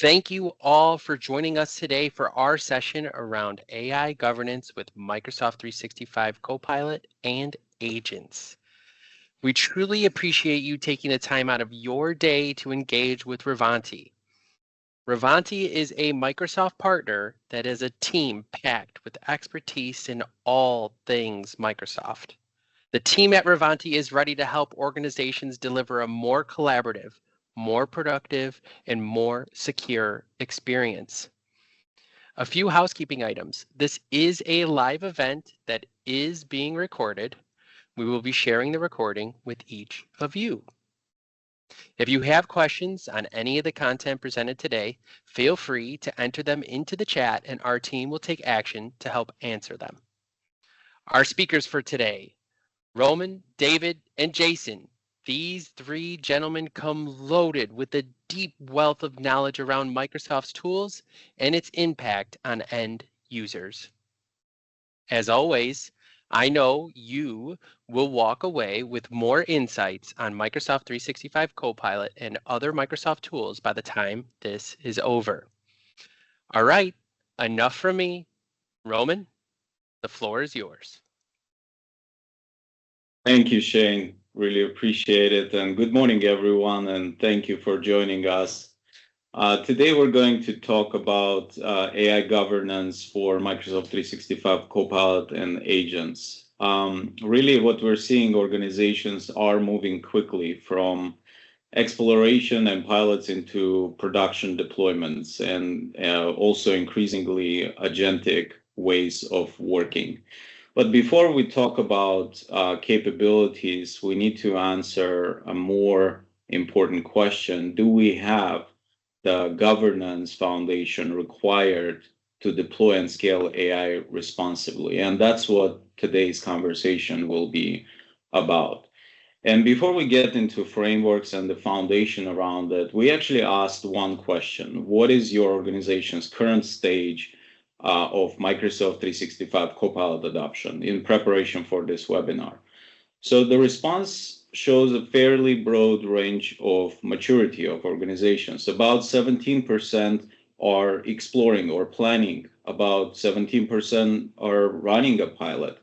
Thank you all for joining us today for our session around AI governance with Microsoft 365 Copilot and Agents. We truly appreciate you taking the time out of your day to engage with Ravanty. Ravanty is a Microsoft partner that is a team packed with expertise in all things Microsoft. The team at Ravanty is ready to help organizations deliver a more collaborative, more productive, and more secure experience. A few housekeeping items. This is a live event that is being recorded. We will be sharing the recording with each of you. If you have questions on any of the content presented today, feel free to enter them into the chat and our team will take action to help answer them. Our speakers for today, Roman, David, and Jason. These three gentlemen come loaded with a deep wealth of knowledge around Microsoft's tools and its impact on end users. As always, I know you will walk away with more insights on Microsoft 365 Copilot and other Microsoft tools by the time this is over. All right, enough from me. Roman, the floor is yours. Thank you, Shane. Really appreciate it. And good morning, everyone. And thank you for joining us. Today, we're going to talk about AI governance for Microsoft 365 Copilot and Agents. Really, what we're seeing, organizations are moving quickly from exploration and pilots into production deployments and also increasingly agentic ways of working. But before we talk about capabilities, we need to answer a more important question. Do we have the governance foundation required to deploy and scale AI responsibly? And that's what today's conversation will be about. And before we get into frameworks and the foundation around it, we actually asked one question. What is your organization's current stage of Microsoft 365 Copilot adoption in preparation for this webinar? So the response shows a fairly broad range of maturity of organizations. About 17% are exploring or planning. About 17% are running a pilot.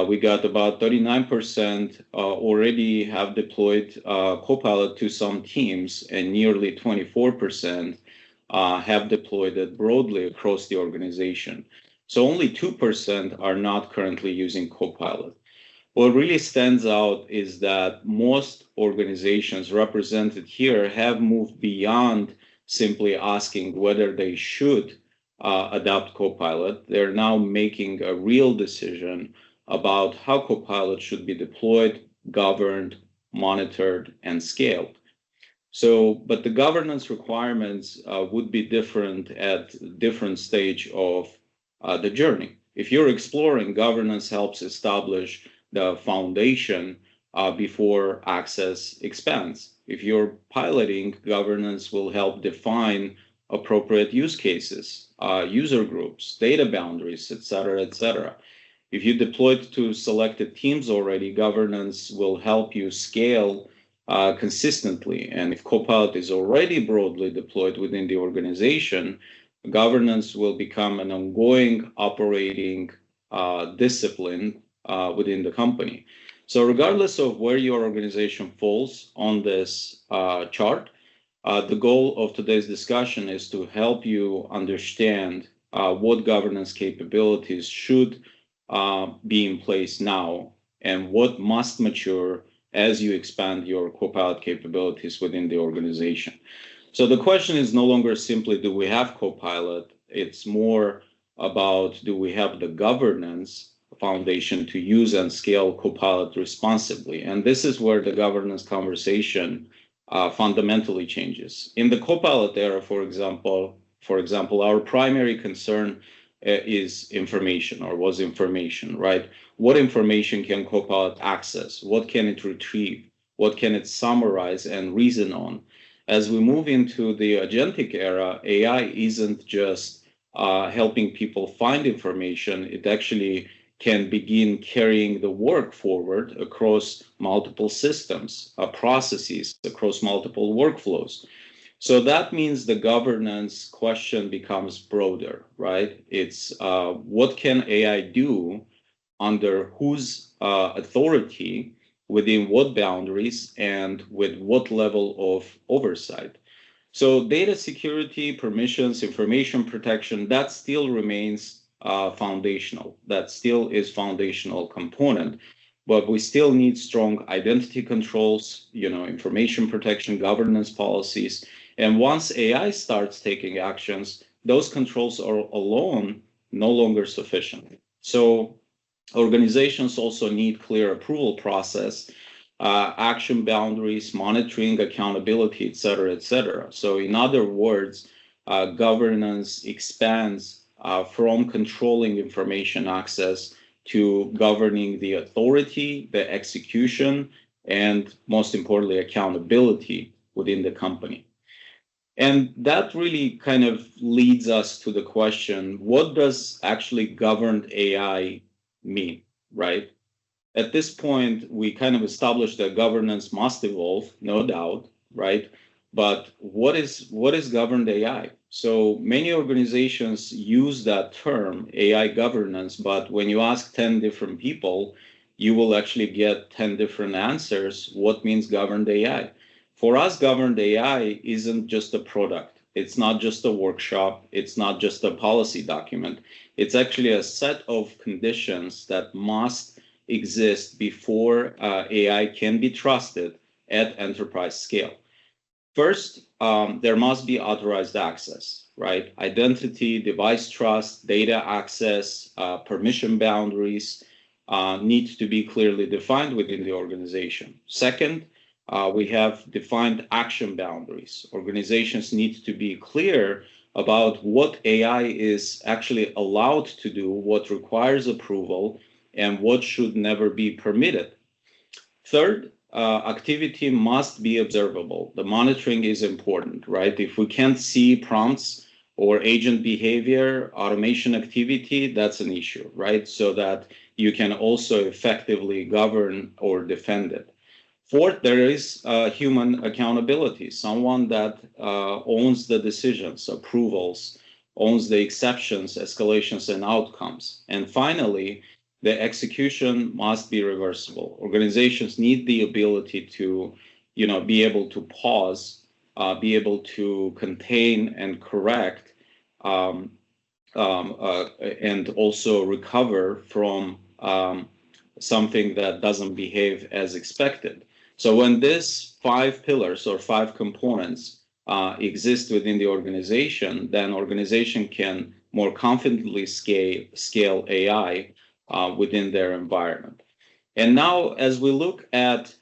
We got about 39% already have deployed Copilot to some teams, and nearly 24% have deployed it broadly across the organization. So only 2% are not currently using Copilot. What really stands out is that most organizations represented here have moved beyond simply asking whether they should adopt Copilot. They're now making a real decision about how Copilot should be deployed, governed, monitored, and scaled. So, but the governance requirements would be different at different stage of the journey. If you're exploring, governance helps establish the foundation before access expands. If you're piloting, governance will help define appropriate use cases, user groups, data boundaries, et cetera, et cetera. If you deployed to selected teams already, governance will help you scale consistently. And if Copilot is already broadly deployed within the organization, governance will become an ongoing operating discipline within the company. So regardless of where your organization falls on this chart, the goal of today's discussion is to help you understand what governance capabilities should be in place now and what must mature as you expand your Copilot capabilities within the organization. So the question is no longer simply, do we have Copilot? It's more about, do we have the governance foundation to use and scale Copilot responsibly? And this is where the governance conversation fundamentally changes. In the Copilot era, for example, our primary concern is information, or was information, right? What information can Copilot access? What can it retrieve? What can it summarize and reason on? As we move into the agentic era, AI isn't just helping people find information. It actually can begin carrying the work forward across multiple systems, processes, across multiple workflows. So that means the governance question becomes broader, right? It's what can AI do under whose authority, within what boundaries, and with what level of oversight. So data security, permissions, information protection, that still remains foundational. That still is foundational component. But we still need strong identity controls, information protection, governance policies. And once AI starts taking actions, those controls are alone no longer sufficient. So organizations also need clear approval process, action boundaries, monitoring, accountability, et cetera, et cetera. So in other words, governance expands from controlling information access to governing the authority, the execution, and most importantly, accountability within the company. And that really kind of leads us to the question, what does actually governed AI mean, right? At this point, we kind of established that governance must evolve, no doubt, right? But what is governed AI? So many organizations use that term, AI governance, but when you ask 10 different people, you will actually get 10 different answers. What means governed AI? For us, governed AI isn't just a product. It's not just a workshop. It's not just a policy document. It's actually a set of conditions that must exist before AI can be trusted at enterprise scale. First, there must be authorized access, right? Identity, device trust, data access, permission boundaries need to be clearly defined within the organization. Second, we have defined action boundaries. Organizations need to be clear about what AI is actually allowed to do, what requires approval, and what should never be permitted. Third, activity must be observable. The monitoring is important, right? If we can't see prompts or agent behavior, automation activity, that's an issue, right? So that you can also effectively govern or defend it. Fourth, there is human accountability, someone that owns the decisions, approvals, owns the exceptions, escalations, and outcomes. And finally, the execution must be reversible. Organizations need the ability to, be able to pause, be able to contain and correct, and also recover from something that doesn't behave as expected. So when these 5 pillars or 5 components exist within the organization, then organization can more confidently scale AI within their environment. And now, as we look at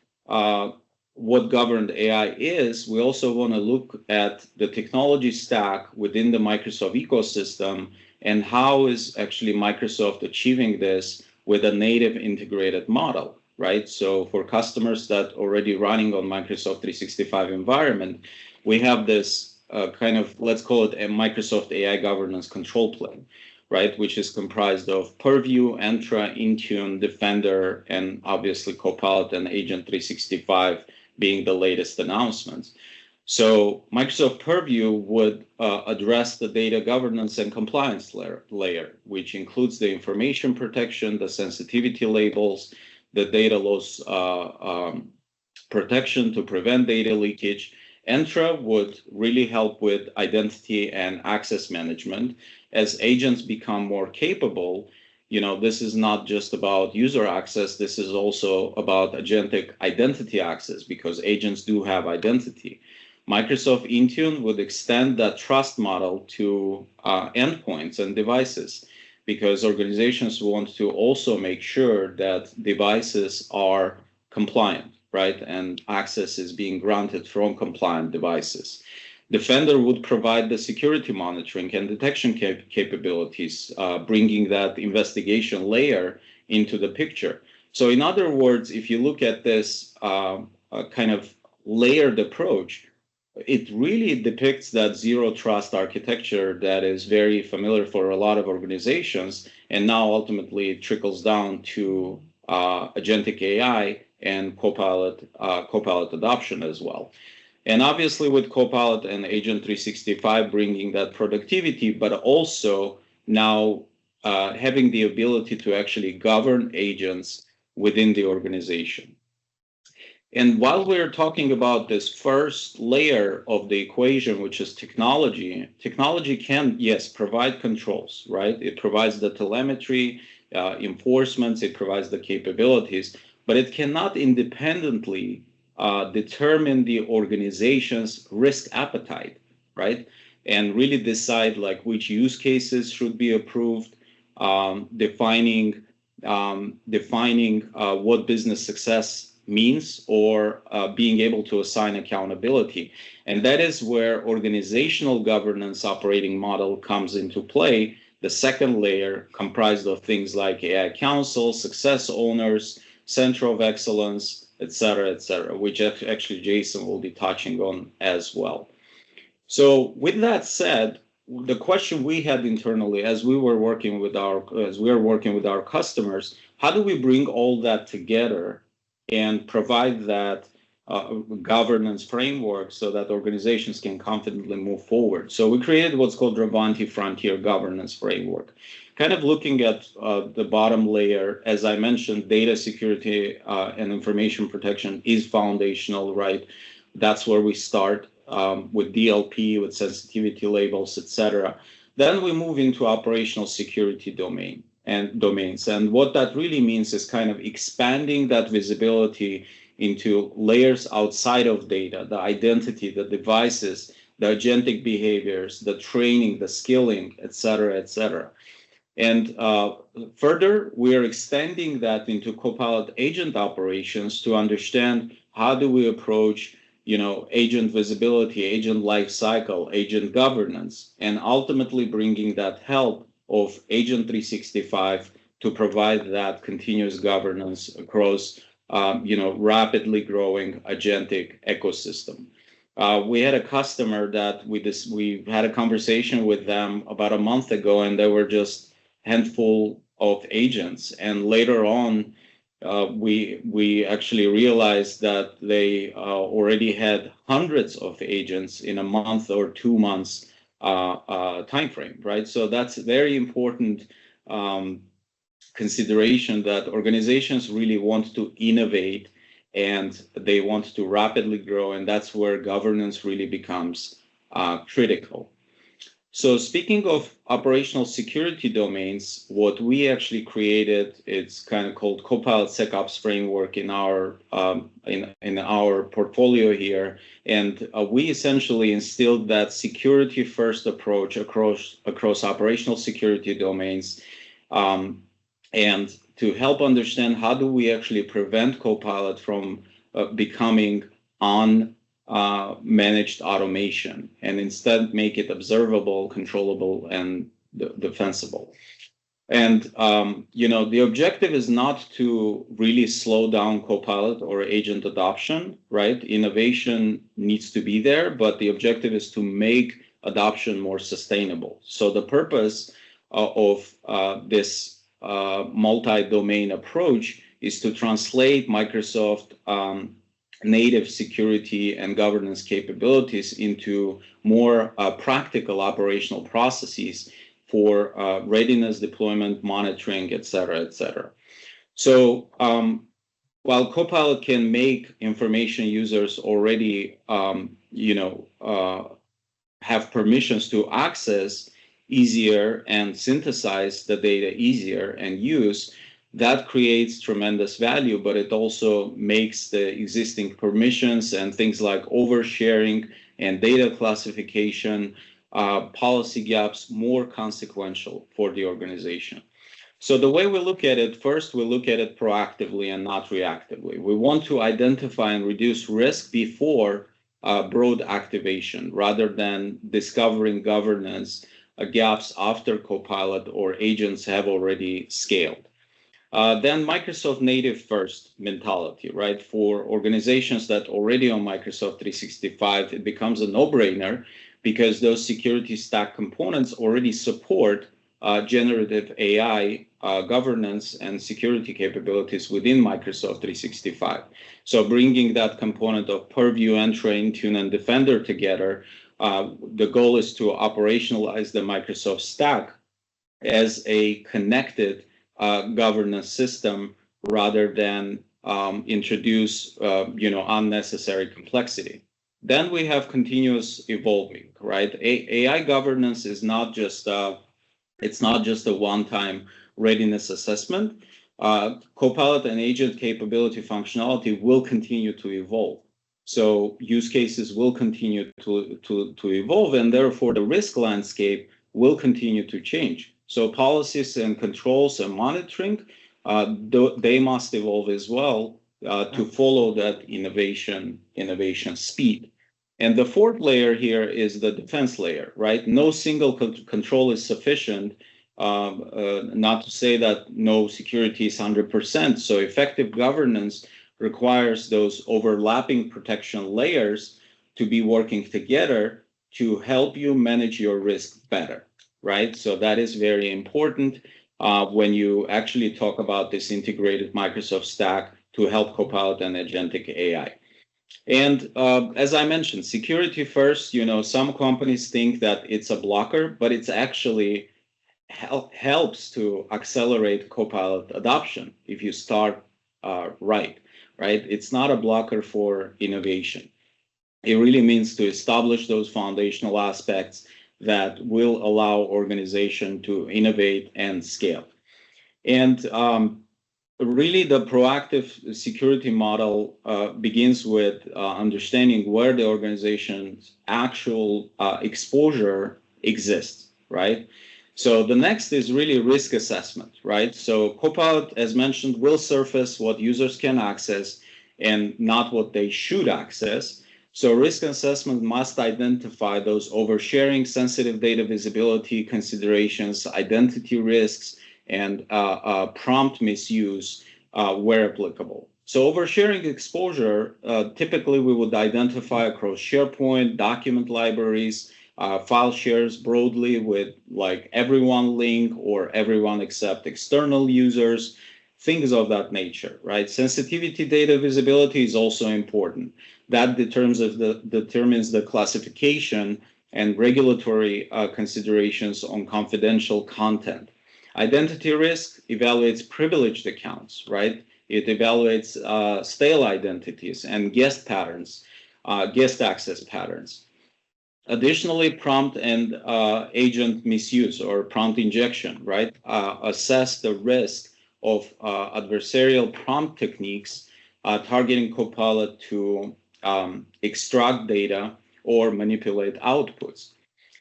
what governed AI is, we also want to look at the technology stack within the Microsoft ecosystem and how is actually Microsoft achieving this with a native integrated model, right? So for customers that already running on Microsoft 365 environment, we have this kind of, let's call it a Microsoft AI governance control plane, right? Which is comprised of Purview, Entra, Intune, Defender, and obviously Copilot and Agent 365 being the latest announcements. So Microsoft Purview would address the data governance and compliance layer, which includes the information protection, the sensitivity labels, the data loss protection to prevent data leakage. Entra would really help with identity and access management. As agents become more capable, this is not just about user access. This is also about agentic identity access because agents do have identity. Microsoft Intune would extend that trust model to endpoints and devices because organizations want to also make sure that devices are compliant, right? And access is being granted from compliant devices. Defender would provide the security monitoring and detection capabilities, bringing that investigation layer into the picture. So in other words, if you look at this kind of layered approach, it really depicts that zero trust architecture that is very familiar for a lot of organizations, and now ultimately it trickles down to agentic AI and Copilot adoption as well. And obviously with Copilot and Agent 365 bringing that productivity, but also now having the ability to actually govern agents within the organization. And while we're talking about this first layer of the equation, which is technology, technology can, yes, provide controls, right? It provides the telemetry, enforcements, it provides the capabilities, but it cannot independently determine the organization's risk appetite, right? And really decide like which use cases should be approved, defining what business success means, or being able to assign accountability. And that is where organizational governance operating model comes into play. The second layer comprised of things like AI council, success owners, center of excellence, et cetera, which actually Jason will be touching on as well. So with that said, the question we had internally as we are working with our customers, how do we bring all that together and provide that governance framework so that organizations can confidently move forward? So we created what's called Ravanty Frontier Governance Framework, kind of looking at the bottom layer. As I mentioned, data security and information protection is foundational, right? That's where we start with DLP, with sensitivity labels, etc. Then we move into operational security domains. And what that really means is kind of expanding that visibility into layers outside of data, the identity, the devices, the agentic behaviors, the training, the skilling, et cetera. And further, we are extending that into Copilot agent operations to understand how do we approach agent visibility, agent life cycle, agent governance, and ultimately bringing that help of Agent 365 to provide that continuous governance across, rapidly growing agentic ecosystem. We had a customer that we had a conversation with them about a month ago, and they were just handful of agents. And later on, we actually realized that they already had hundreds of agents in a month or 2 months time frame, right? So that's very important consideration, that organizations really want to innovate and they want to rapidly grow, and that's where governance really becomes critical. So speaking of operational security domains, what we actually created, it's kind of called Copilot SecOps framework in our portfolio here, and we essentially instilled that security first approach across operational security domains, and to help understand how do we actually prevent Copilot from becoming managed automation, and instead make it observable, controllable, and defensible. And the objective is not to really slow down Copilot or agent adoption, right? Innovation needs to be there, but the objective is to make adoption more sustainable. So the purpose of this multi-domain approach is to translate Microsoft native security and governance capabilities into more practical operational processes for readiness, deployment, monitoring, et cetera. So while Copilot can make information users already, have permissions to access easier and synthesize the data easier and use, that creates tremendous value, but it also makes the existing permissions and things like oversharing and data classification, policy gaps more consequential for the organization. So the way we look at it, first, we look at it proactively and not reactively. We want to identify and reduce risk before broad activation, rather than discovering governance gaps after Copilot or agents have already scaled. Then Microsoft native first mentality, right? For organizations that already on Microsoft 365, it becomes a no-brainer because those security stack components already support generative AI governance and security capabilities within Microsoft 365. So bringing that component of Purview, Entra, Intune, and Defender together, the goal is to operationalize the Microsoft stack as a connected governance system rather than introduce unnecessary complexity. Then we have continuous evolving, right? AI governance is not just it's not just a one-time readiness assessment. Copilot and agent capability functionality will continue to evolve. So use cases will continue to evolve, and therefore the risk landscape will continue to change. So policies and controls and monitoring, they must evolve as well to follow that innovation speed. And the fourth layer here is the defense layer, right? No single control is sufficient. Not to say that no security is 100%. So effective governance requires those overlapping protection layers to be working together to help you manage your risk better, right? So that is very important when you actually talk about this integrated Microsoft stack to help Copilot and Agentic AI. And as I mentioned, security first, some companies think that it's a blocker, but it's actually helps to accelerate Copilot adoption if you start right? It's not a blocker for innovation. It really means to establish those foundational aspects that will allow organization to innovate and scale. And really, the proactive security model begins with understanding where the organization's actual exposure exists, right? So the next is really risk assessment, right? So Copilot, as mentioned, will surface what users can access and not what they should access. So risk assessment must identify those oversharing, sensitive data visibility considerations, identity risks, and prompt misuse where applicable. So oversharing exposure, typically we would identify across SharePoint, document libraries, file shares broadly with like everyone link or everyone except external users, things of that nature, right? Sensitivity data visibility is also important. That determines the classification and regulatory considerations on confidential content. Identity risk evaluates privileged accounts, right? It evaluates stale identities and guest patterns, guest access patterns. Additionally, prompt and agent misuse or prompt injection, right? Assess the risk of adversarial prompt techniques targeting Copilot to extract data or manipulate outputs.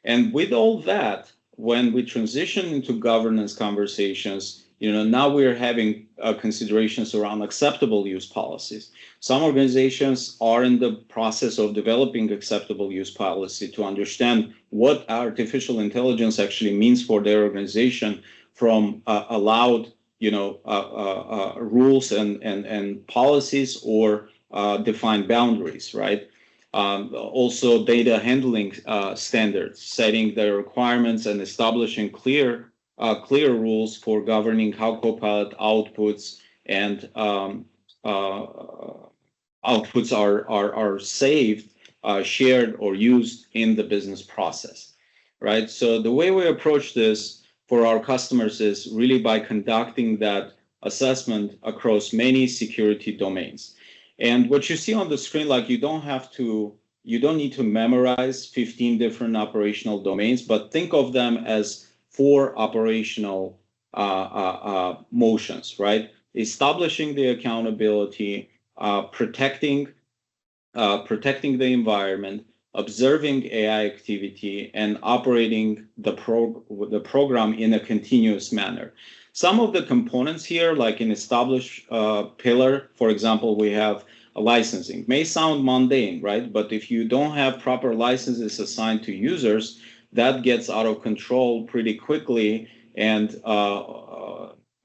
And with all that, when we transition into governance conversations, now we're having considerations around acceptable use policies. Some organizations are in the process of developing acceptable use policy to understand what artificial intelligence actually means for their organization from allowed, rules and policies or defined boundaries, right? Also data handling standards, setting the requirements and establishing clear rules for governing how Copilot outputs and outputs are saved, shared, or used in the business process, right? So the way we approach this for our customers is really by conducting that assessment across many security domains. And what you see on the screen, like you don't need to memorize 15 different operational domains, but think of them as 4 operational motions, right? Establishing the accountability, protecting the environment, observing AI activity, and operating the program in a continuous manner. Some of the components here, like in established pillar, for example, we have licensing. May sound mundane, right? But if you don't have proper licenses assigned to users, that gets out of control pretty quickly and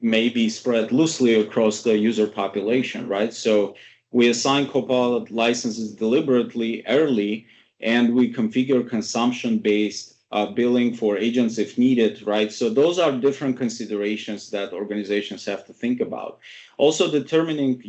may be spread loosely across the user population, right? So we assign Copilot licenses deliberately early, and we configure consumption-based billing for agents if needed, right? So those are different considerations that organizations have to think about. Also determining,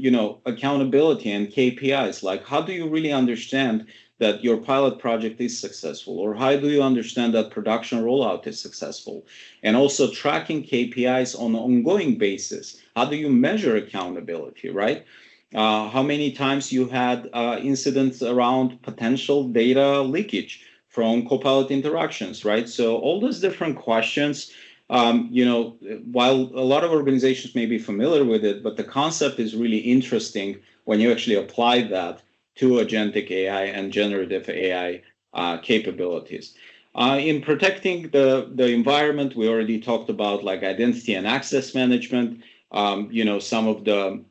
accountability and KPIs, like how do you really understand that your pilot project is successful, or how do you understand that production rollout is successful? And also tracking KPIs on an ongoing basis. How do you measure accountability, right? How many times you had incidents around potential data leakage from Copilot interactions, right? So all those different questions, while a lot of organizations may be familiar with it, but the concept is really interesting when you actually apply that to agentic AI and generative AI capabilities. In protecting the environment, we already talked about like identity and access management, some of the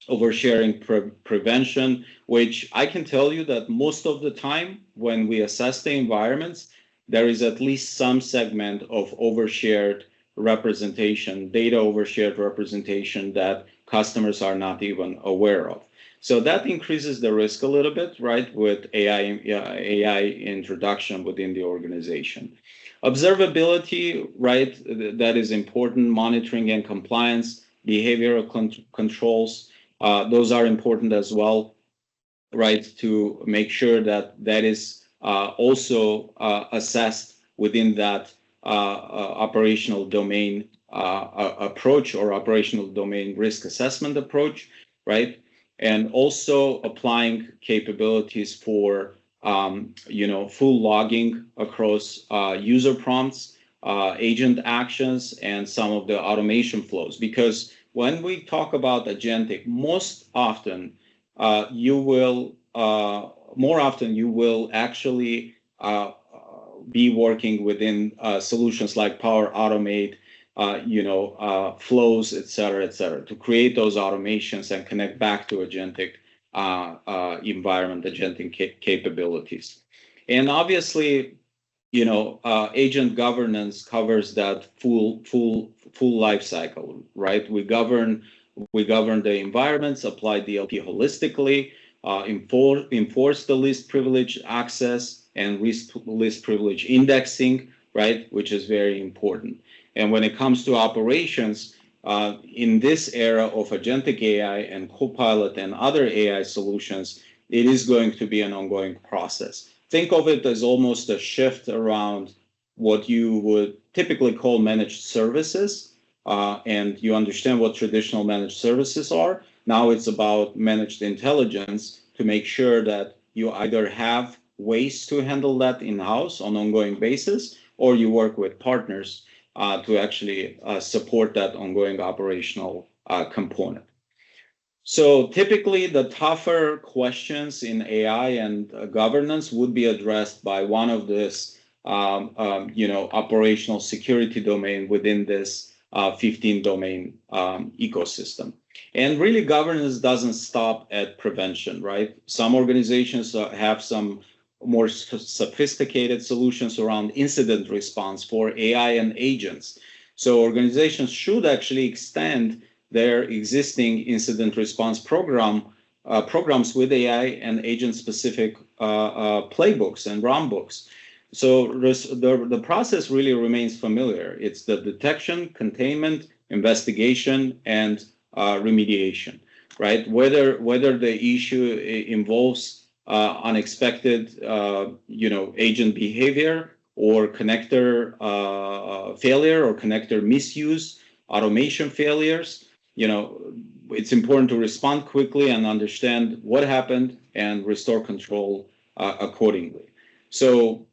oversharing prevention, which I can tell you that most of the time when we assess the environments, there is at least some segment of overshared representation, data overshared representation that customers are not even aware of. So that increases the risk a little bit, right, with AI introduction within the organization. Observability, right, that is important, monitoring and compliance, behavioral controls, those are important as well, right, to make sure that that is also assessed within that operational domain approach or operational domain risk assessment approach, right? And also applying capabilities for full logging across user prompts, agent actions, and some of the automation flows. Because when we talk about agentic, most often you will actually be working within solutions like Power Automate, flows, et cetera, to create those automations and connect back to agentic environment, agentic capabilities. And obviously, agent governance covers that full life cycle, right? We govern the environments, apply DLP holistically, enforce the least privilege access and least privilege indexing, right? Which is very important. And when it comes to operations, in this era of agentic AI and Copilot and other AI solutions, it is going to be an ongoing process. Think of it as almost a shift around what you would typically call managed services, and you understand what traditional managed services are. Now it's about managed intelligence to make sure that you either have ways to handle that in-house on an ongoing basis, or you work with partners to actually support that ongoing operational component. So typically the tougher questions in AI and governance would be addressed by one of this, operational security domain within this 15 domain ecosystem. And really governance doesn't stop at prevention, right? Some organizations have some more sophisticated solutions around incident response for AI and agents. So organizations should actually extend their existing incident response programs with AI and agent-specific playbooks and runbooks. So the process really remains familiar. It's the detection, containment, investigation, and remediation, right? Whether the issue involves unexpected, agent behavior or connector failure or connector misuse, automation failures, it's important to respond quickly and understand what happened and restore control accordingly. So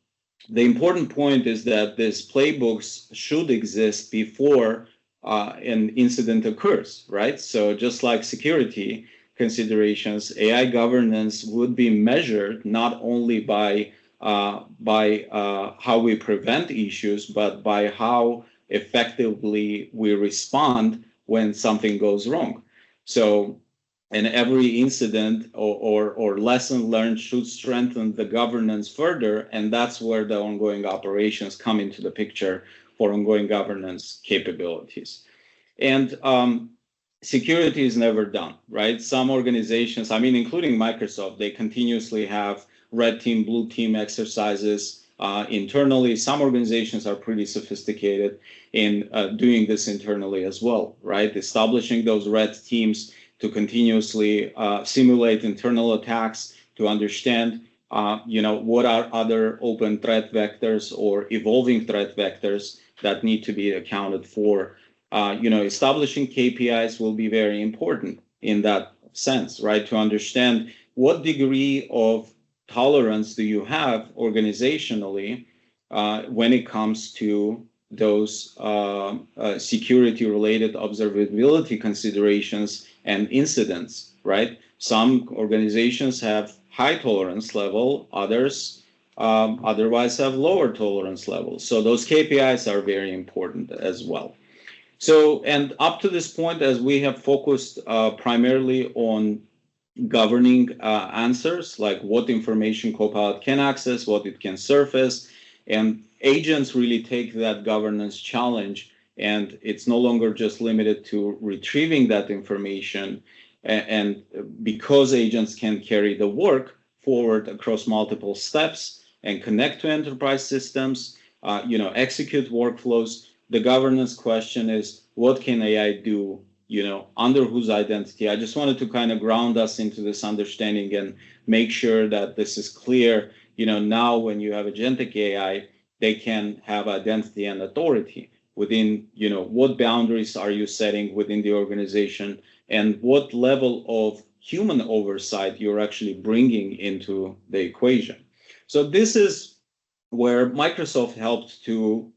the important point is that these playbooks should exist before an incident occurs, right? So just like security considerations, AI governance would be measured not only by how we prevent issues, but by how effectively we respond when something goes wrong. So, and every incident or lesson learned should strengthen the governance further, and that's where the ongoing operations come into the picture for ongoing governance capabilities. And security is never done, right? Some organizations, including Microsoft, they continuously have red team, blue team exercises internally. Some organizations are pretty sophisticated in doing this internally as well, right? Establishing those red teams to continuously simulate internal attacks, to understand what are other open threat vectors or evolving threat vectors that need to be accounted for. Establishing KPIs will be very important in that sense, right? To understand what degree of tolerance do you have organizationally when it comes to those security-related observability considerations and incidents, right? Some organizations have high tolerance level, others otherwise have lower tolerance levels. So those KPIs are very important as well. So, and up to this point, as we have focused primarily on governing answers, like what information Copilot can access, what it can surface, and agents really take that governance challenge, and it's no longer just limited to retrieving that information. And because agents can carry the work forward across multiple steps and connect to enterprise systems, execute workflows, the governance question is, what can AI do, under whose identity? I just wanted to kind of ground us into this understanding and make sure that this is clear. Now when you have agentic AI, they can have identity and authority within, what boundaries are you setting within the organization, and what level of human oversight you're actually bringing into the equation. So this is where Microsoft helped to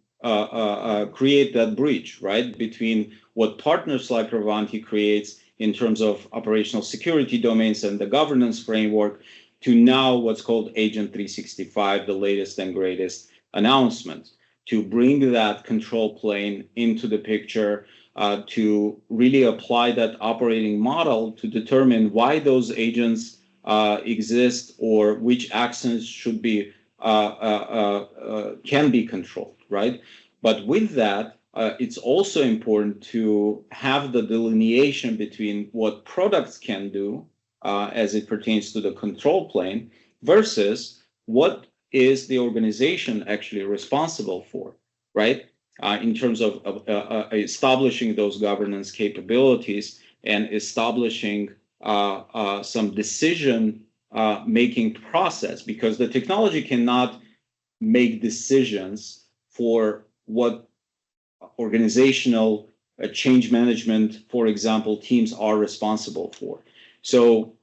create that bridge, right, between what partners like Ravanty creates in terms of operational security domains and the governance framework, to now what's called Agent 365, the latest and greatest announcement, to bring that control plane into the picture, to really apply that operating model to determine why those agents exist, or which actions should be can be controlled, right? But with that, it's also important to have the delineation between what products can do as it pertains to the control plane versus what is the organization actually responsible for, right? In terms of establishing those governance capabilities and establishing some decision making process, because the technology cannot make decisions for what organizational change management, for example, teams are responsible for. So,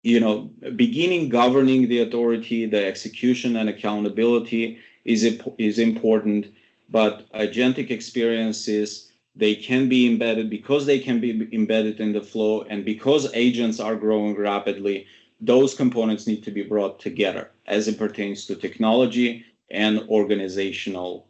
beginning governing the authority, the execution and accountability is important, but agentic experiences, they can be embedded, because they can be embedded in the flow, and because agents are growing rapidly, those components need to be brought together as it pertains to technology and organizational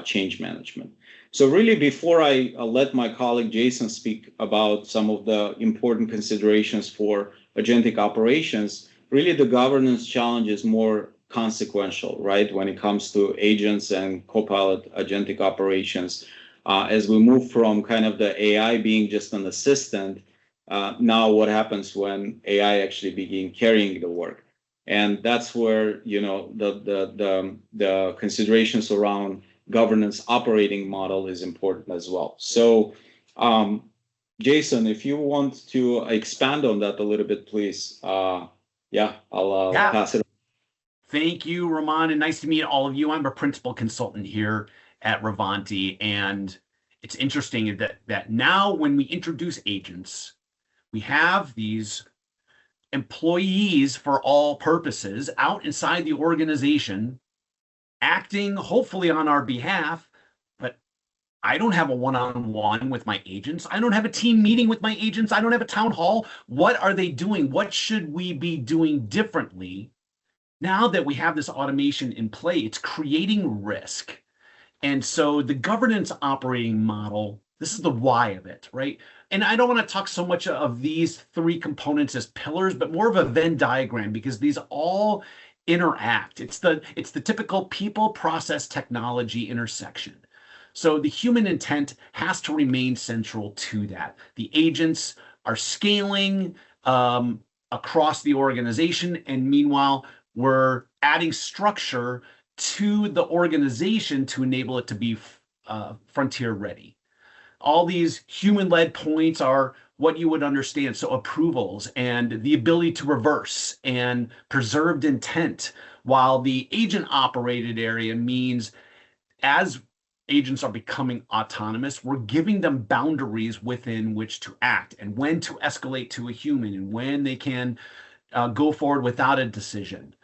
change management. So really, before I let my colleague Jason speak about some of the important considerations for agentic operations, really the governance challenge is more consequential, right, when it comes to agents and Copilot agentic operations. As we move from kind of the AI being just an assistant, now what happens when AI actually begin carrying the work? And that's where, the considerations around governance operating model is important as well. So, Jason, if you want to expand on that a little bit, please. I'll pass it. Thank you, Roman, and nice to meet all of you. I'm a principal consultant here at Ravanty, and it's interesting that now when we introduce agents, we have these employees for all purposes out inside the organization acting hopefully on our behalf, but I don't have a one-on-one with my agents. I don't have a team meeting with my agents. I don't have a town hall. What are they doing? What should we be doing differently? Now that we have this automation in play, it's creating risk. And so the governance operating model, this is the why of it, right? And I don't want to talk so much of these three components as pillars, but more of a Venn diagram, because these all interact. It's the typical people, process, technology intersection. So the human intent has to remain central to that. The agents are scaling across the organization, and meanwhile, we're adding structure to the organization to enable it to be frontier ready. All these human-led points are what you would understand. So approvals and the ability to reverse and preserved intent, while the agent operated area means as agents are becoming autonomous, we're giving them boundaries within which to act and when to escalate to a human and when they can go forward without a decision.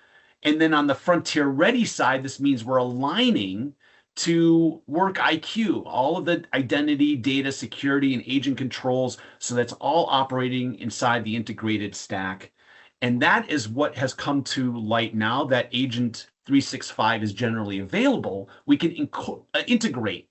And then on the frontier ready side, this means we're aligning to work IQ, all of the identity, data, security, and agent controls. So that's all operating inside the integrated stack. And that is what has come to light now that Agent 365 is generally available. We can integrate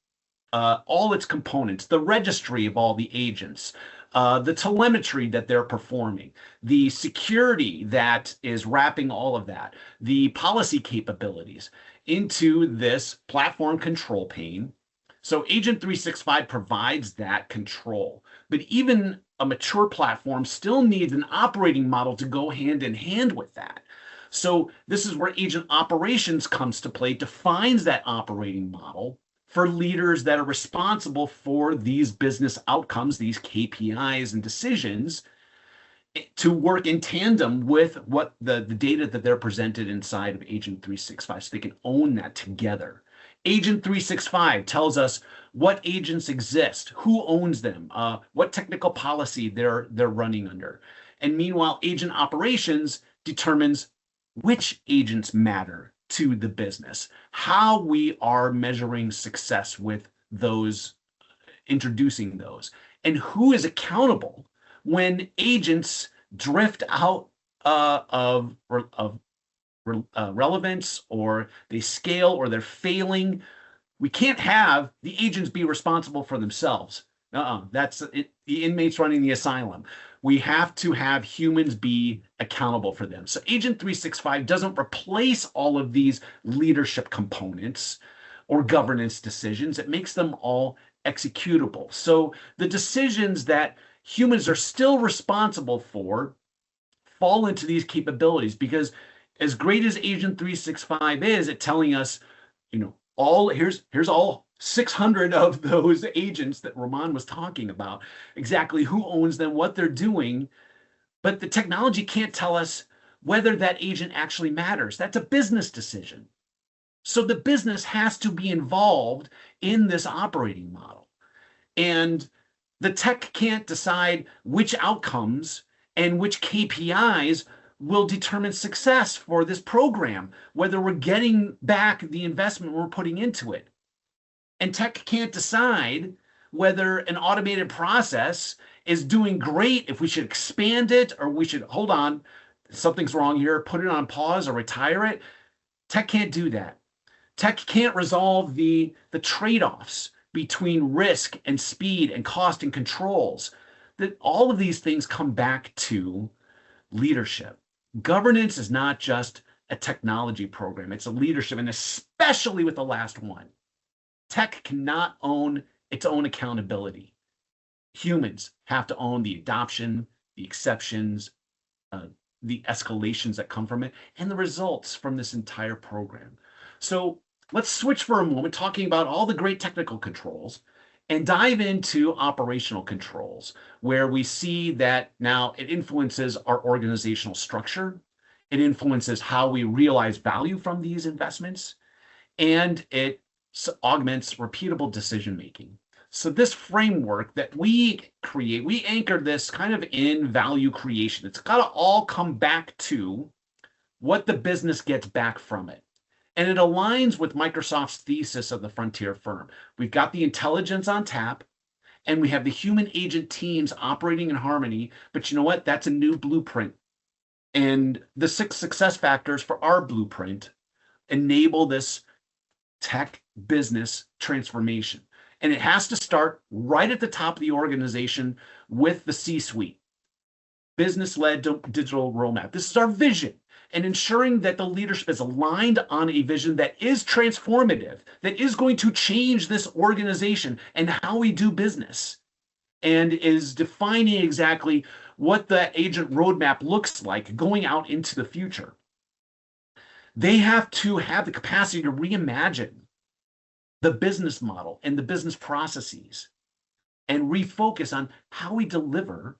all its components, the registry of all the agents, the telemetry that they're performing, the security that is wrapping all of that, the policy capabilities into this platform control pane. So Agent 365 provides that control, but even a mature platform still needs an operating model to go hand in hand with that. So this is where agent operations comes to play, defines that operating model for leaders that are responsible for these business outcomes, these KPIs and decisions, to work in tandem with what the data that they're presented inside of Agent 365, so they can own that together. Agent 365 tells us what agents exist, who owns them, what technical policy they're running under. And meanwhile, agent operations determines which agents matter to the business, how we are measuring success with those, introducing those, and who is accountable when agents drift out of relevance, or they scale, or they're failing. We can't have the agents be responsible for themselves. That's it, the inmates running the asylum. We have to have humans be accountable for them. So Agent 365 doesn't replace all of these leadership components or governance decisions. It makes them all executable. So the decisions that humans are still responsible for fall into these capabilities, because as great as Agent 365 is at telling us, here's all 600 of those agents that Roman was talking about, exactly who owns them, what they're doing, but the technology can't tell us whether that agent actually matters. That's a business decision. So the business has to be involved in this operating model. And the tech can't decide which outcomes and which KPIs will determine success for this program, whether we're getting back the investment we're putting into it. And tech can't decide whether an automated process is doing great, if we should expand it, or we should, hold on, something's wrong here, put it on pause or retire it. Tech can't do that. Tech can't resolve the trade-offs between risk and speed and cost and controls. That all of these things come back to leadership. Governance is not just a technology program, it's a leadership, and especially with the last one. Tech cannot own its own accountability. Humans have to own the adoption, the exceptions, the escalations that come from it, and the results from this entire program. So let's switch for a moment, talking about all the great technical controls, and dive into operational controls, where we see that now it influences our organizational structure, it influences how we realize value from these investments, and it augments repeatable decision-making. So this framework that we create, we anchor this kind of in value creation. It's got to all come back to what the business gets back from it. And it aligns with Microsoft's thesis of the frontier firm. We've got the intelligence on tap, and we have the human agent teams operating in harmony. But you know what? That's a new blueprint. And the 6 success factors for our blueprint enable this tech business transformation. And it has to start right at the top of the organization with the C-suite. Business-led digital roadmap. This is our vision. And ensuring that the leadership is aligned on a vision that is transformative, that is going to change this organization and how we do business, and is defining exactly what the agent roadmap looks like going out into the future. They have to have the capacity to reimagine the business model and the business processes and refocus on how we deliver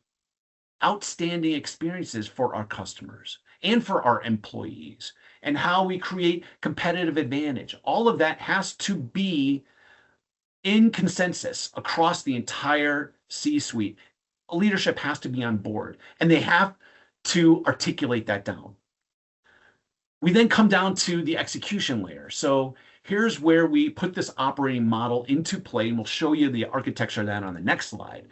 outstanding experiences for our customers and for our employees, and how we create competitive advantage. All of that has to be in consensus across the entire C-suite. Leadership has to be on board, and they have to articulate that down. We then come down to the execution layer. So here's where we put this operating model into play, and we'll show you the architecture of that on the next slide.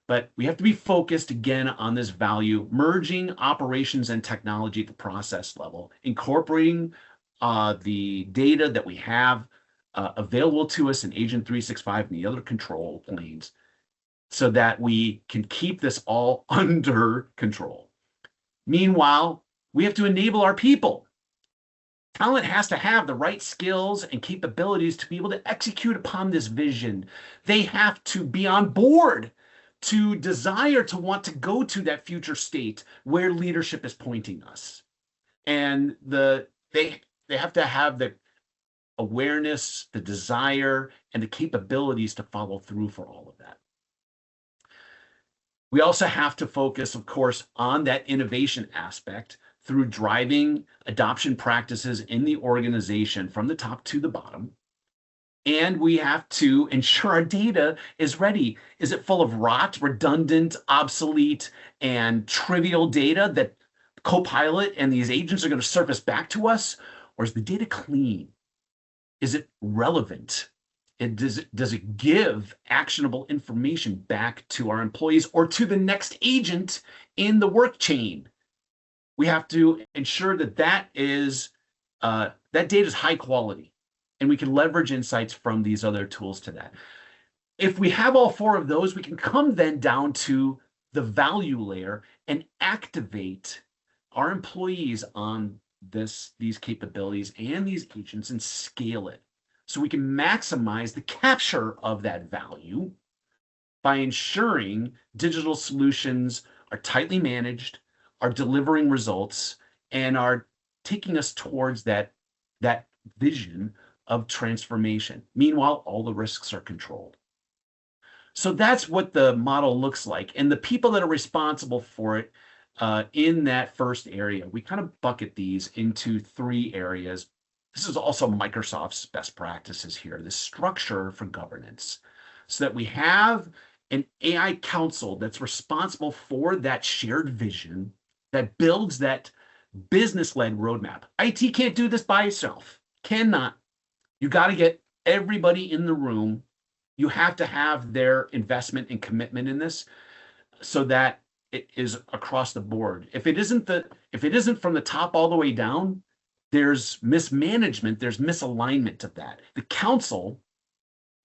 But we have to be focused again on this value, merging operations and technology at the process level, incorporating the data that we have available to us in Agent 365 and the other control planes, so that we can keep this all under control. Meanwhile, we have to enable our people. Talent has to have the right skills and capabilities to be able to execute upon this vision. They have to be on board to desire to want to go to that future state where leadership is pointing us. And they have to have the awareness, the desire, and the capabilities to follow through for all of that. We also have to focus, of course, on that innovation aspect through driving adoption practices in the organization from the top to the bottom. And we have to ensure our data is ready. Is it full of rot, redundant, obsolete, and trivial data that Copilot and these agents are going to surface back to us? Or is the data clean? Is it relevant? And does it give actionable information back to our employees or to the next agent in the work chain? We have to ensure that that data is high quality, and we can leverage insights from these other tools to that. If we have all four of those, we can come then down to the value layer and activate our employees on these capabilities and these agents and scale it, so we can maximize the capture of that value by ensuring digital solutions are tightly managed, are delivering results, and are taking us towards that vision of transformation. Meanwhile, all the risks are controlled. So that's what the model looks like. And the people that are responsible for it in that first area, we kind of bucket these into three areas. This is also Microsoft's best practices here, the structure for governance, so that we have an AI council that's responsible for that shared vision that builds that business-led roadmap. IT can't do this by itself, cannot. You got to get everybody in the room. You have to have their investment and commitment in this so that it is across the board. If it isn't from the top all the way down, there's mismanagement, there's misalignment of that. The council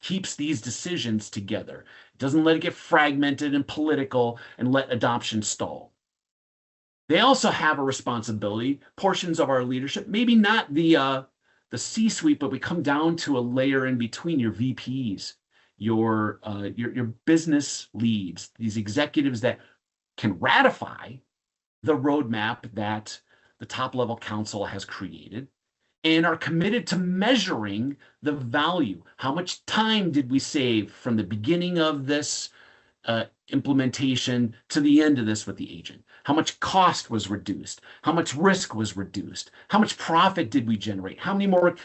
keeps these decisions together. It doesn't let it get fragmented and political and let adoption stall. They also have a responsibility, portions of our leadership, maybe not the C-suite, but we come down to a layer in between, your VPs, your business leads, these executives that can ratify the roadmap that the top level council has created and are committed to measuring the value. How much time did we save from the beginning of this implementation to the end of this with the agent? How much cost was reduced? How much risk was reduced? How much profit did we generate? How many more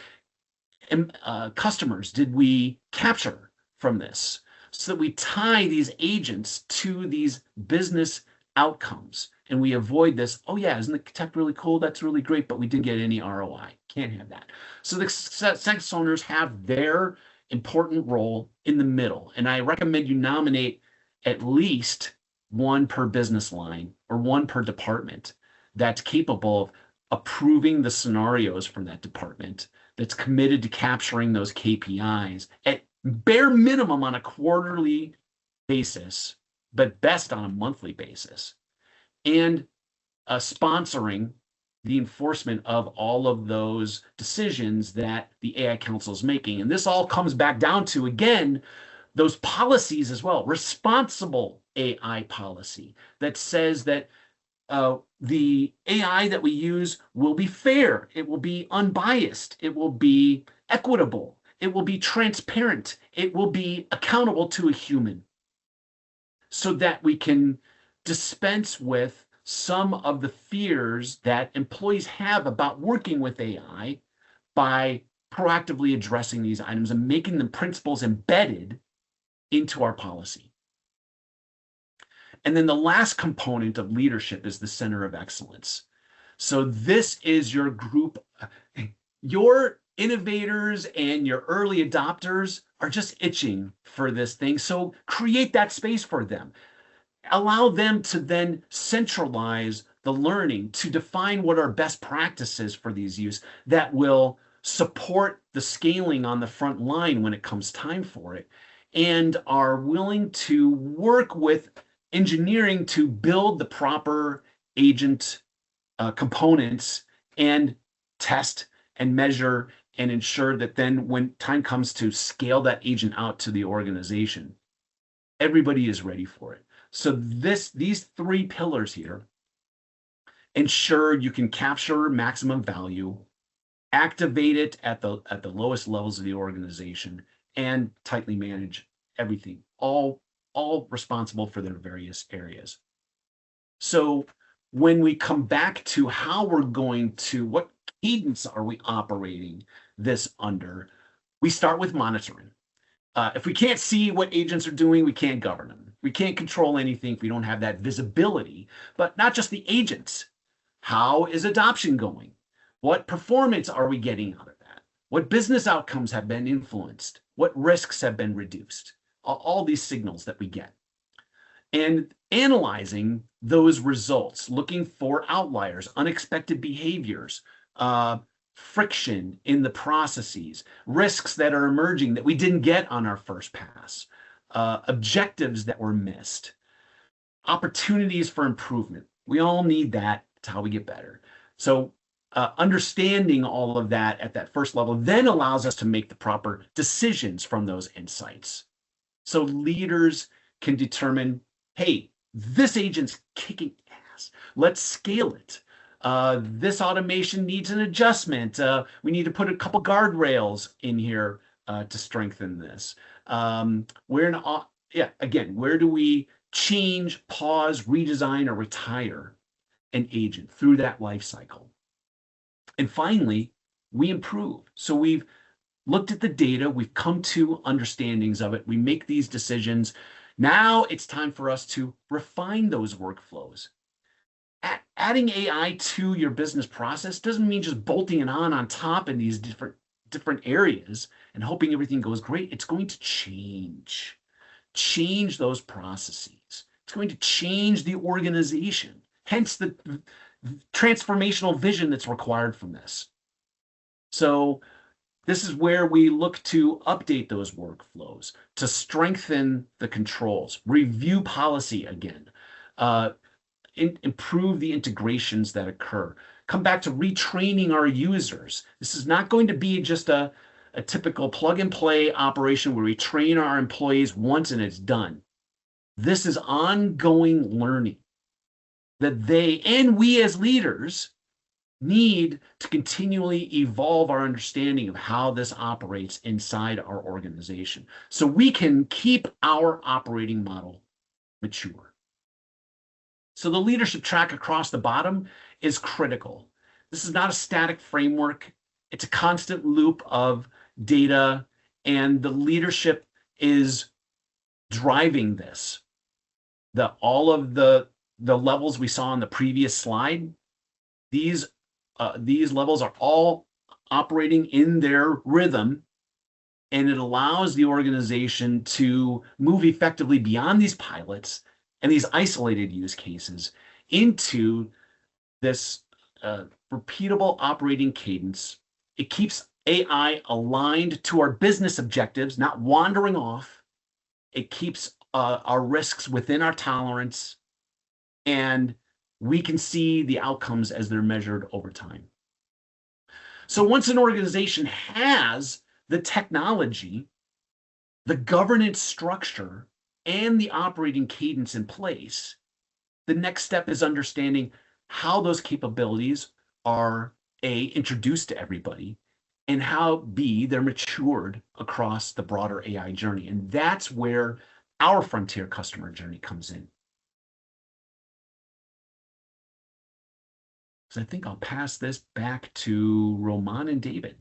customers did we capture from this? So that we tie these agents to these business outcomes, and we avoid this, oh yeah, isn't the tech really cool? That's really great, but we didn't get any ROI. Can't have that. So the success owners have their important role in the middle, and I recommend you nominate at least one per business line or one per department that's capable of approving the scenarios from that department, that's committed to capturing those KPIs at bare minimum on a quarterly basis, but best on a monthly basis, and sponsoring the enforcement of all of those decisions that the AI Council is making. And this all comes back down to, again, those policies as well. Responsible AI policy that says that the AI that we use will be fair, it will be unbiased, it will be equitable, it will be transparent, it will be accountable to a human, so that we can dispense with some of the fears that employees have about working with AI by proactively addressing these items and making the principles embedded into our policy. And then the last component of leadership is the center of excellence. So this is your group, your innovators and your early adopters are just itching for this thing. So create that space for them. Allow them to then centralize the learning, to define what are best practices for these use that will support the scaling on the front line when it comes time for it, and are willing to work with engineering to build the proper agent components and test and measure and ensure that then when time comes to scale that agent out to the organization, everybody is ready for it. So these three pillars here ensure you can capture maximum value, activate it at the lowest levels of the organization, and tightly manage everything, all responsible for their various areas. So when we come back to how we're going to, what cadence are we operating this under, we start with monitoring. If we can't see what agents are doing, we can't govern them. We can't control anything if we don't have that visibility. But not just the agents. How is adoption going? What performance are we getting out of that? What business outcomes have been influenced? What risks have been reduced? All these signals that we get. And analyzing those results, looking for outliers, unexpected behaviors, friction in the processes, risks that are emerging that we didn't get on our first pass, objectives that were missed, opportunities for improvement. We all need that. It's how we get better. So understanding all of that at that first level then allows us to make the proper decisions from those insights. So leaders can determine, hey, this agent's kicking ass. Let's scale it. This automation needs an adjustment. We need to put a couple guardrails in here to strengthen this. Where do we change, pause, redesign, or retire an agent through that life cycle? And finally, we improve. So we've looked at the data, we've come to understandings of it, we make these decisions. Now it's time for us to refine those workflows. Adding AI to your business process doesn't mean just bolting it on top in these different areas and hoping everything goes great. It's going to change those processes. It's going to change the organization, hence the transformational vision that's required from this. So this is where we look to update those workflows, to strengthen the controls, review policy again, improve the integrations that occur, come back to retraining our users. This is not going to be just a typical plug and play operation where we train our employees once and it's done. This is ongoing learning that they and we as leaders need to continually evolve our understanding of how this operates inside our organization so we can keep our operating model mature. So the leadership track across the bottom is critical. This is not a static framework. It's a constant loop of data, and the leadership is driving this. All of the levels we saw on the previous slide, these levels are all operating in their rhythm, and it allows the organization to move effectively beyond these pilots and these isolated use cases into this repeatable operating cadence. It keeps AI aligned to our business objectives, not wandering off. It keeps our risks within our tolerance, and we can see the outcomes as they're measured over time. So once an organization has the technology, the governance structure, and the operating cadence in place, the next step is understanding how those capabilities are A, introduced to everybody, and how B, they're matured across the broader AI journey. And that's where our frontier customer journey comes in. So I think I'll pass this back to Roman and David.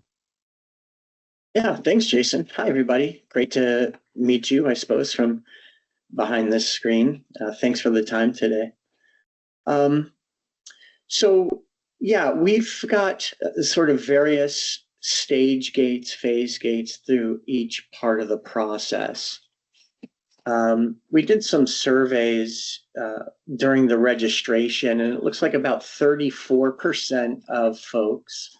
Yeah, thanks, Jason. Hi, everybody. Great to meet you, I suppose, from behind this screen. Thanks for the time today. So, yeah, we've got sort of various stage gates, phase gates through each part of the process. We did some surveys during the registration, and it looks like about 34% of folks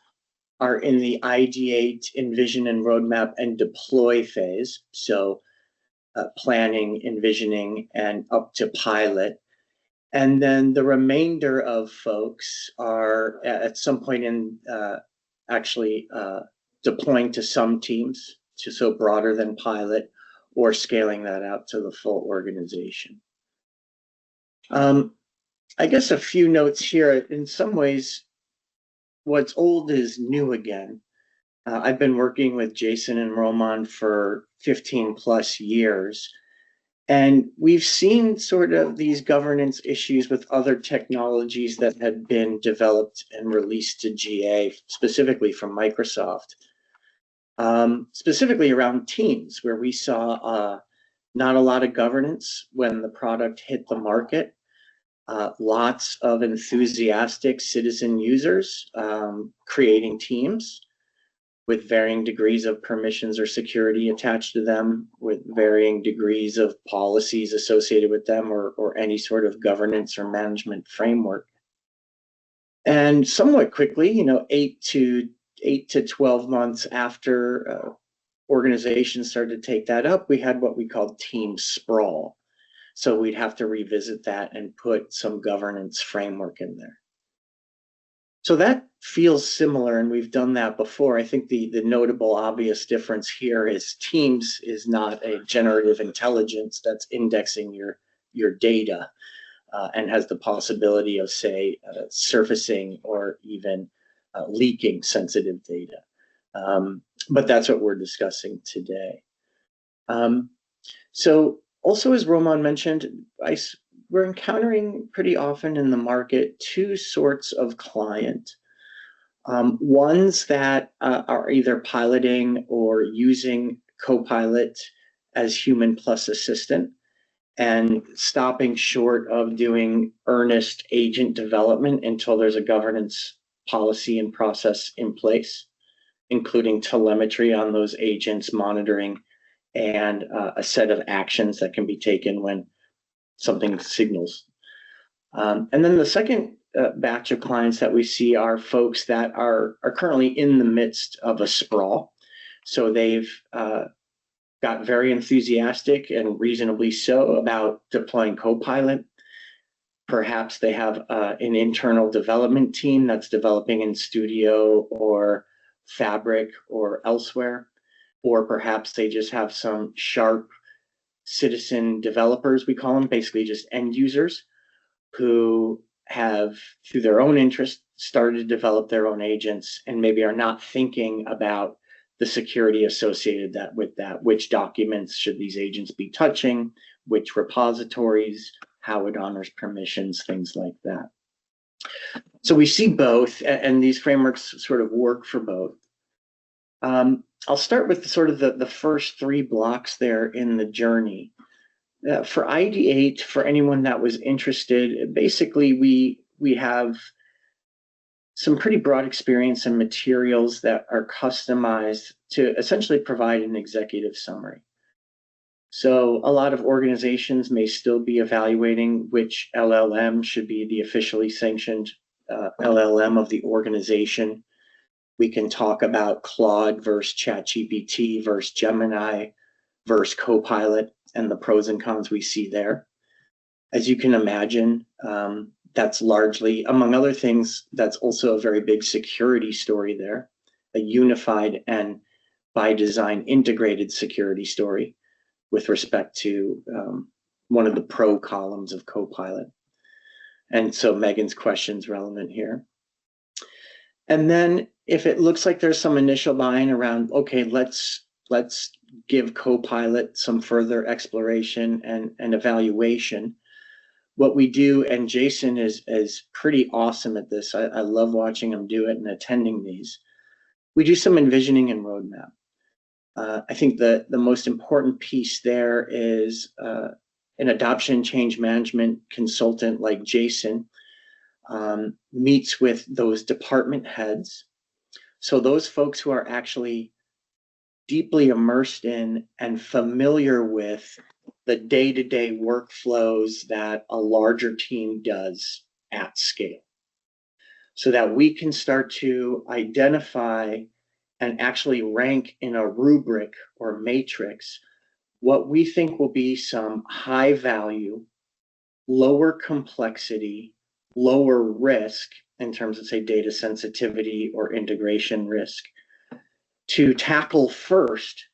are in the ideate, envision, and roadmap and deploy phase. So planning, envisioning, and up to pilot. And then the remainder of folks are at some point in actually deploying to some teams, so broader than pilot, or scaling that out to the full organization. I guess a few notes here. In some ways, what's old is new again. I've been working with Jason and Roman for 15 plus years, and we've seen sort of these governance issues with other technologies that had been developed and released to GA, specifically from Microsoft, specifically around Teams, where we saw not a lot of governance when the product hit the market. Lots of enthusiastic citizen users creating teams with varying degrees of permissions or security attached to them, with varying degrees of policies associated with them, or any sort of governance or management framework. And somewhat quickly, 8 to 12 months after organizations started to take that up, we had what we called team sprawl. So we'd have to revisit that and put some governance framework in there. So that feels similar, and we've done that before. I think the notable obvious difference here is Teams is not a generative intelligence that's indexing your data and has the possibility of, say, surfacing or even leaking sensitive data. But that's what we're discussing today. So also, as Roman mentioned, we're encountering pretty often in the market two sorts of client. Ones that are either piloting or using Copilot as human plus assistant and stopping short of doing earnest agent development until there's a governance policy and process in place, including telemetry on those agents, monitoring, and a set of actions that can be taken when something signals. And then the second batch of clients that we see are folks that are currently in the midst of a sprawl. So they've got very enthusiastic, and reasonably so, about deploying Copilot. Perhaps they have an internal development team that's developing in Studio or Fabric or elsewhere. Or perhaps they just have some sharp citizen developers, we call them, basically just end users, who have, through their own interest, started to develop their own agents and maybe are not thinking about the security associated with that. Which documents should these agents be touching? Which repositories? How it honors permissions, things like that. So we see both, and these frameworks sort of work for both. I'll start with sort of the first three blocks there in the journey. For ideate, for anyone that was interested, basically we have some pretty broad experience and materials that are customized to essentially provide an executive summary. So a lot of organizations may still be evaluating which LLM should be the officially sanctioned LLM of the organization. We can talk about Claude versus ChatGPT versus Gemini versus Copilot and the pros and cons we see there. As you can imagine, that's largely, among other things, that's also a very big security story there, a unified and by design integrated security story with respect to one of the pro columns of Copilot. And so Megan's question's relevant here. And then if it looks like there's some initial buy-in around, okay, let's give Copilot some further exploration and evaluation. What we do, and Jason is pretty awesome at this. I love watching him do it and attending these. We do some envisioning and roadmap. I think the most important piece there is an adoption change management consultant like Jason meets with those department heads. So those folks who are actually deeply immersed in and familiar with the day-to-day workflows that a larger team does at scale, so that we can start to identify and actually rank in a rubric or matrix what we think will be some high value, lower complexity, lower risk in terms of, say, data sensitivity or integration risk to tackle first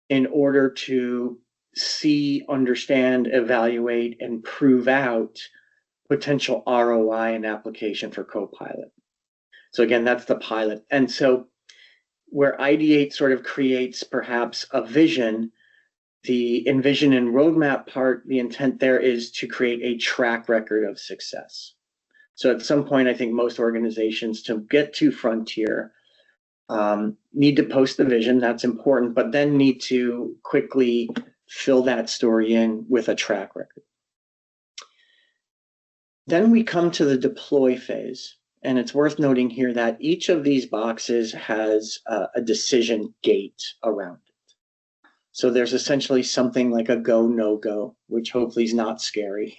in order to see, understand, evaluate, and prove out potential ROI and application for Copilot. So again, that's the pilot. And so where Ideate sort of creates perhaps a vision, the envision and roadmap part, the intent there is to create a track record of success. So at some point, I think most organizations to get to frontier need to post the vision, that's important, but then need to quickly fill that story in with a track record. Then we come to the deploy phase. And it's worth noting here that each of these boxes has a decision gate around it. So there's essentially something like a go, no go, which hopefully is not scary,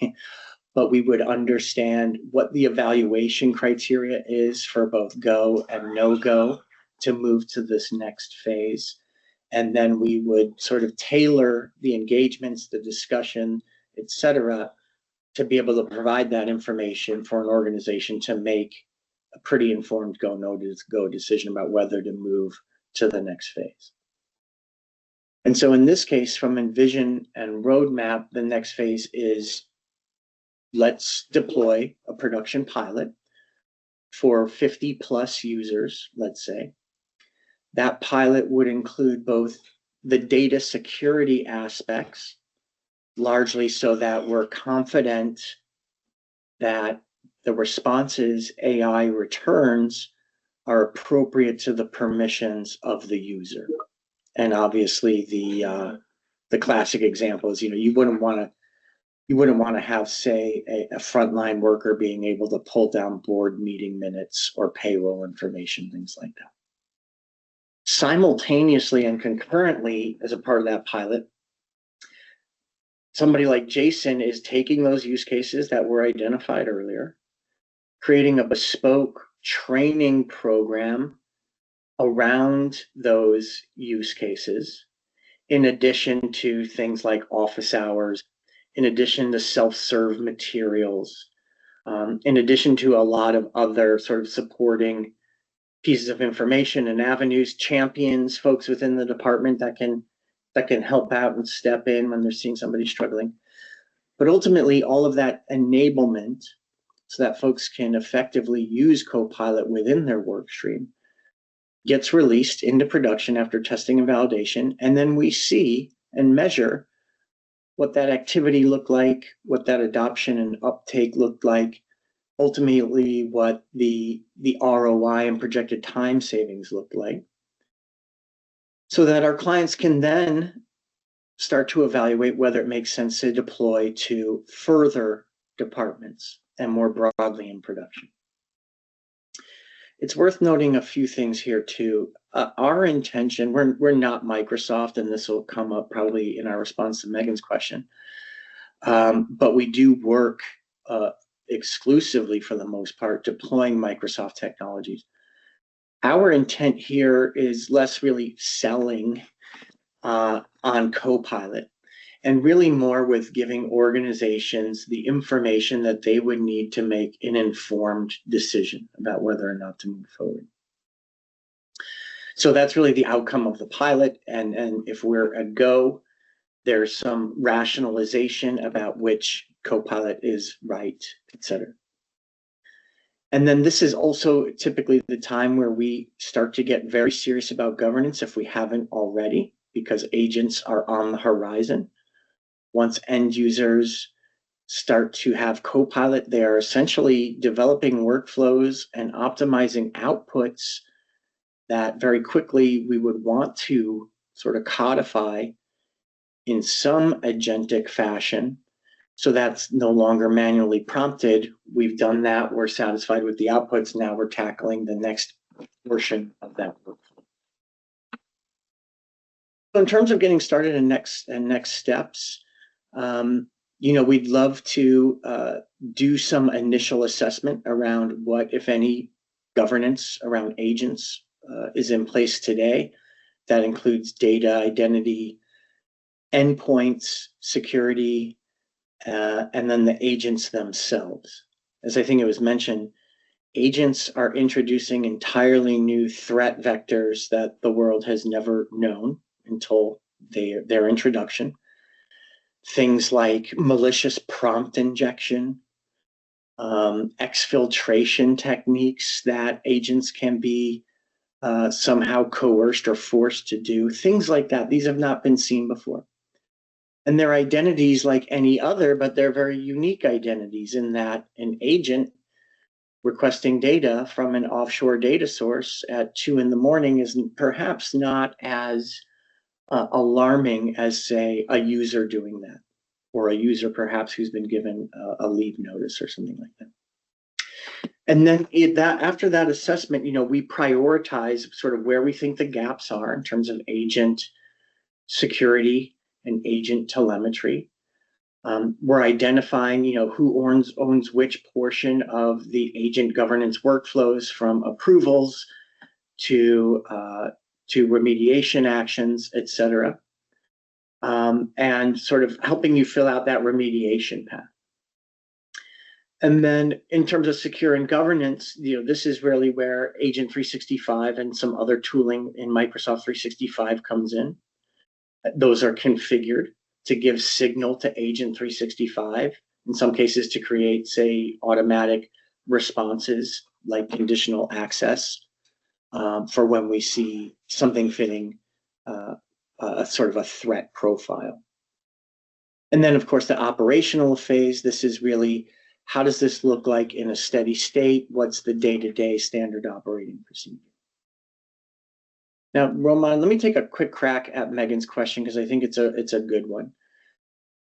but we would understand what the evaluation criteria is for both go and no go to move to this next phase. And then we would sort of tailor the engagements, the discussion, et cetera, to be able to provide that information for an organization to make a pretty informed go, no go decision about whether to move to the next phase. And so in this case, from envision and roadmap, the next phase is let's deploy a production pilot for 50 plus users, let's say. That pilot would include both the data security aspects, largely so that we're confident that the responses AI returns are appropriate to the permissions of the user. And obviously the classic example is, you wouldn't want to have, say, a frontline worker being able to pull down board meeting minutes or payroll information, things like that. Simultaneously and concurrently, as a part of that pilot, somebody like Jason is taking those use cases that were identified earlier, creating a bespoke training program around those use cases, in addition to things like office hours, in addition to self-serve materials, in addition to a lot of other sort of supporting pieces of information and avenues, champions, folks within the department that can help out and step in when they're seeing somebody struggling. But ultimately, all of that enablement so that folks can effectively use Copilot within their work stream gets released into production after testing and validation. And then we see and measure what that activity looked like, what that adoption and uptake looked like, ultimately what the ROI and projected time savings looked like, so that our clients can then start to evaluate whether it makes sense to deploy to further departments and more broadly in production. It's worth noting a few things here too. Our intention, we're not Microsoft, and this will come up probably in our response to Megan's question, but we do work exclusively, for the most part, deploying Microsoft technologies. Our intent here is less really selling on Copilot, and really more with giving organizations the information that they would need to make an informed decision about whether or not to move forward. So that's really the outcome of the pilot. And if we're a go, there's some rationalization about which Copilot is right, etc. And then this is also typically the time where we start to get very serious about governance if we haven't already, because agents are on the horizon. Once end users start to have Copilot, they are essentially developing workflows and optimizing outputs that very quickly we would want to sort of codify in some agentic fashion. So that's no longer manually prompted. We've done that. We're satisfied with the outputs. Now we're tackling the next portion of that workflow. So in terms of getting started and next steps, we'd love to do some initial assessment around what, if any, governance around agents is in place today. That includes data, identity, endpoints, security, and then the agents themselves. As I think it was mentioned, agents are introducing entirely new threat vectors that the world has never known until their introduction. Things like malicious prompt injection, exfiltration techniques that agents can be somehow coerced or forced to do, things like that. These have not been seen before. And they're identities like any other, but they're very unique identities in that an agent requesting data from an offshore data source at 2 a.m. is perhaps not as alarming as, say, a user doing that, or a user perhaps who's been given a leave notice or something like that. And then after that assessment, we prioritize sort of where we think the gaps are in terms of agent security and agent telemetry. We're identifying, who owns which portion of the agent governance workflows, from approvals to remediation actions, et cetera, and sort of helping you fill out that remediation path. And then in terms of secure and governance, this is really where Agent 365 and some other tooling in Microsoft 365 comes in. Those are configured to give signal to Agent 365, in some cases to create, say, automatic responses like conditional access for when we see something fitting a sort of a threat profile. And then, of course, the operational phase. This is really, how does this look like in a steady state? What's the day-to-day standard operating procedure? Now, Roman, let me take a quick crack at Megan's question because I think it's a good one.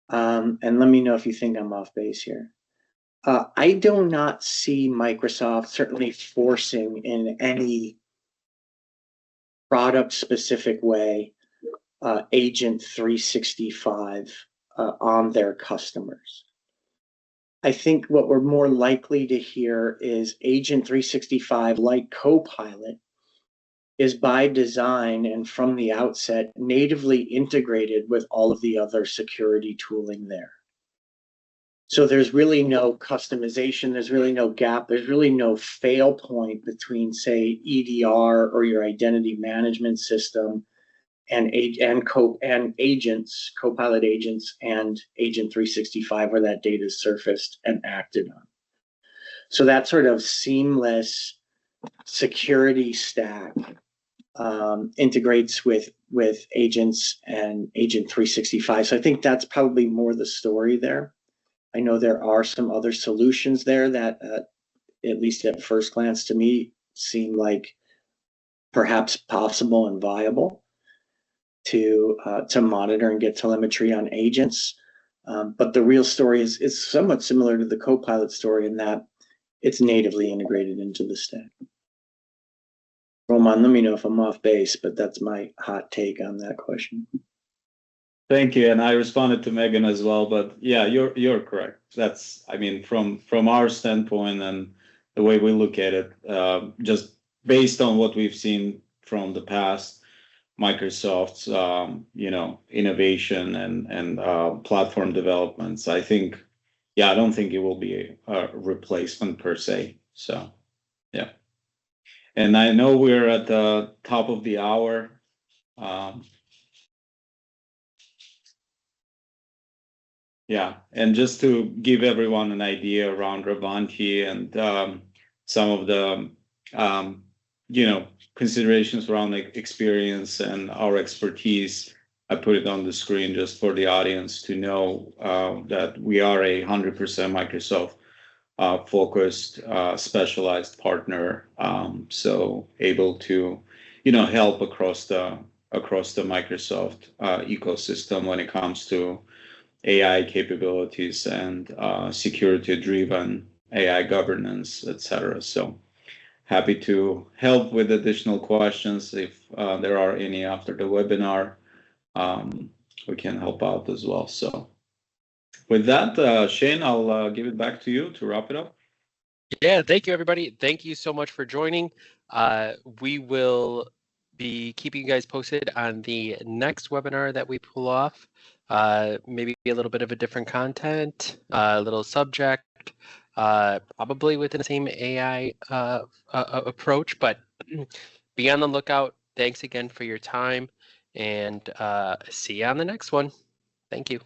And let me know if you think I'm off base here. I do not see Microsoft certainly forcing in any product-specific way Agent 365 on their customers. I think what we're more likely to hear is Agent 365, like Copilot, is by design and from the outset natively integrated with all of the other security tooling there. So there's really no customization, there's really no gap, there's really no fail point between, say, EDR or your identity management system and agents, Copilot agents, and Agent 365, where that data is surfaced and acted on. So that sort of seamless security stack integrates with agents and Agent 365. So I think that's probably more the story there. I know there are some other solutions there that, at least at first glance to me, seem like perhaps possible and viable to monitor and get telemetry on agents. But the real story is somewhat similar to the Copilot story in that it's natively integrated into the stack. Roman, let me know if I'm off base, but that's my hot take on that question. Thank you, and I responded to Megan as well. But yeah, you're correct. That's, I mean, from our standpoint and the way we look at it, just based on what we've seen from the past, Microsoft's innovation and platform developments, I think, I don't think it will be a replacement per se. So yeah. And I know we're at the top of the hour. Yeah, and just to give everyone an idea around Ravanty and some of the considerations around experience and our expertise, I put it on the screen just for the audience to know that we are 100% Microsoft focused, specialized partner, so able to help across the Microsoft ecosystem when it comes to AI capabilities and security-driven AI governance, etc. So happy to help with additional questions if there are any after the webinar. We can help out as well. So with that, Shane, I'll give it back to you to wrap it up. Yeah, thank you, everybody. Thank you so much for joining. We will be keeping you guys posted on the next webinar that we pull off. Maybe a little bit of a different content, a little subject, probably within the same AI approach, but be on the lookout. Thanks again for your time, and see you on the next one. Thank you.